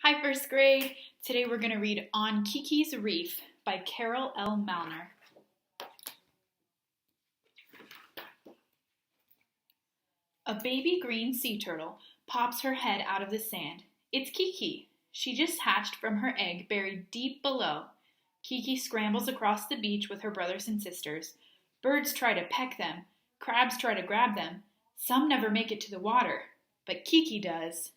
Hi, first grade. Today we're going to read On Kiki's Reef by Carol L. Malner. A baby green sea turtle pops her head out of the sand. It's Kiki. She just hatched from her egg buried deep below. Kiki scrambles across the beach with her brothers and sisters. Birds try to peck them. Crabs try to grab them. Some never make it to the water, but Kiki does.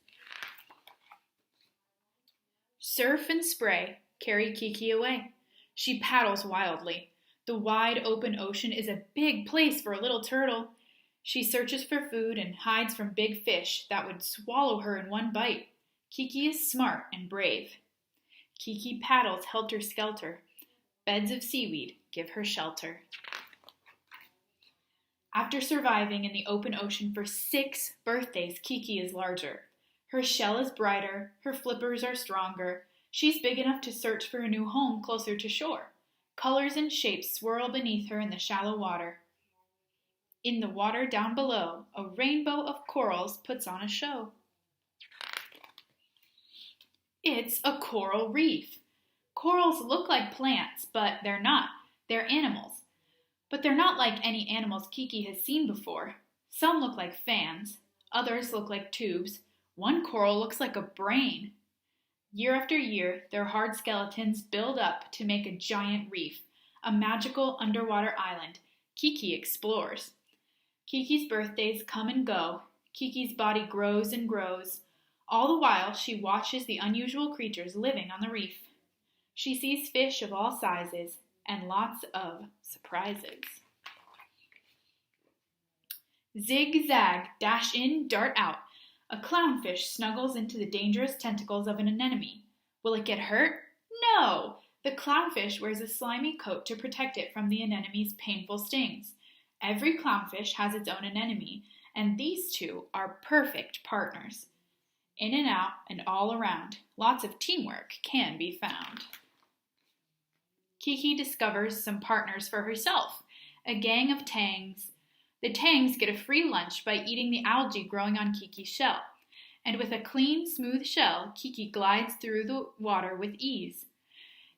Surf and spray carry Kiki away. She paddles wildly. The wide open ocean is a big place for a little turtle. She searches for food and hides from big fish that would swallow her in one bite. Kiki is smart and brave. Kiki paddles helter-skelter. Beds of seaweed give her shelter. After surviving in the open ocean for 6 birthdays, Kiki is larger. Her shell is brighter, her flippers are stronger. She's big enough to search for a new home closer to shore. Colors and shapes swirl beneath her in the shallow water. In the water down below, a rainbow of corals puts on a show. It's a coral reef. Corals look like plants, but they're not. They're animals. But they're not like any animals Kiki has seen before. Some look like fans. Others look like tubes. One coral looks like a brain. Year after year, their hard skeletons build up to make a giant reef, a magical underwater island. Kiki explores. Kiki's birthdays come and go. Kiki's body grows and grows. All the while, she watches the unusual creatures living on the reef. She sees fish of all sizes and lots of surprises. Zig-zag, dash in, dart out. A clownfish snuggles into the dangerous tentacles of an anemone. Will it get hurt? No! The clownfish wears a slimy coat to protect it from the anemone's painful stings. Every clownfish has its own anemone, and these two are perfect partners. In and out and all around, lots of teamwork can be found. Kiki discovers some partners for herself, a gang of tangs. The tangs get a free lunch by eating the algae growing on Kiki's shell. And with a clean, smooth shell, Kiki glides through the water with ease.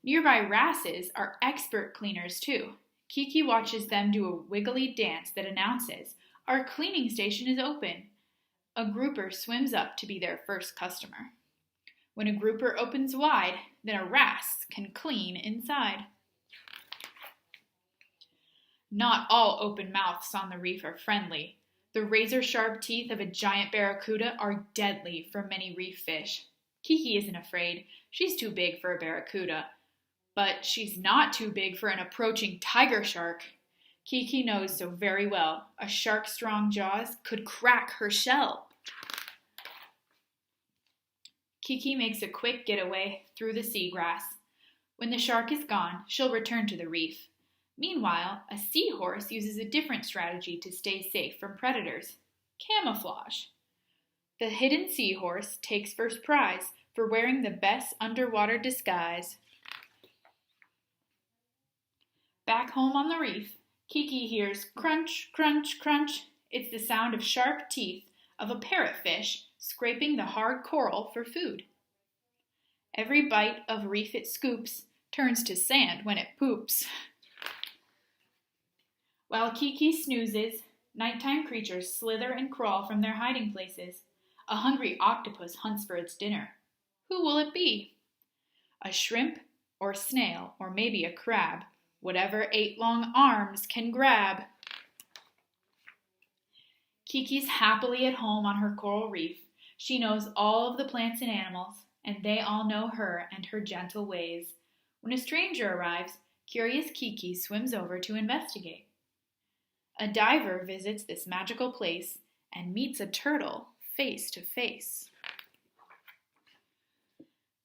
Nearby wrasses are expert cleaners too. Kiki watches them do a wiggly dance that announces, "Our cleaning station is open." A grouper swims up to be their first customer. When a grouper opens wide, then a wrasse can clean inside. Not all open mouths on the reef are friendly. The razor-sharp teeth of a giant barracuda are deadly for many reef fish. Kiki isn't afraid. She's too big for a barracuda. But she's not too big for an approaching tiger shark. Kiki knows so very well. A shark's strong jaws could crack her shell. Kiki makes a quick getaway through the seagrass. When the shark is gone, she'll return to the reef. Meanwhile, a seahorse uses a different strategy to stay safe from predators: camouflage. The hidden seahorse takes first prize for wearing the best underwater disguise. Back home on the reef, Kiki hears crunch, crunch, crunch. It's the sound of sharp teeth of a parrotfish scraping the hard coral for food. Every bite of reef it scoops turns to sand when it poops. While Kiki snoozes, nighttime creatures slither and crawl from their hiding places. A hungry octopus hunts for its dinner. Who will it be? A shrimp or snail or maybe a crab, whatever 8 long arms can grab. Kiki's happily at home on her coral reef. She knows all of the plants and animals, and they all know her and her gentle ways. When a stranger arrives, curious Kiki swims over to investigate. A diver visits this magical place and meets a turtle face to face.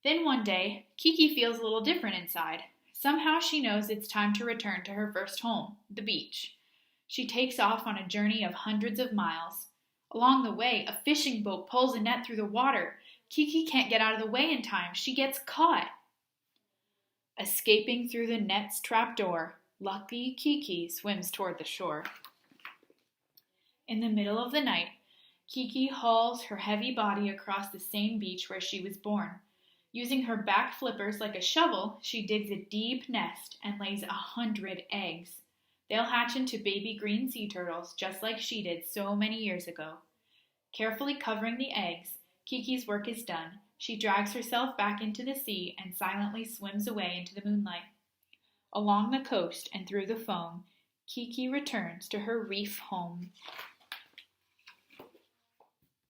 Then one day, Kiki feels a little different inside. Somehow she knows it's time to return to her first home, the beach. She takes off on a journey of hundreds of miles. Along the way, a fishing boat pulls a net through the water. Kiki can't get out of the way in time. She gets caught. Escaping through the net's trapdoor, lucky Kiki swims toward the shore. In the middle of the night, Kiki hauls her heavy body across the same beach where she was born. Using her back flippers like a shovel, she digs a deep nest and lays 100 eggs. They'll hatch into baby green sea turtles just like she did so many years ago. Carefully covering the eggs, Kiki's work is done. She drags herself back into the sea and silently swims away into the moonlight. Along the coast and through the foam, Kiki returns to her reef home.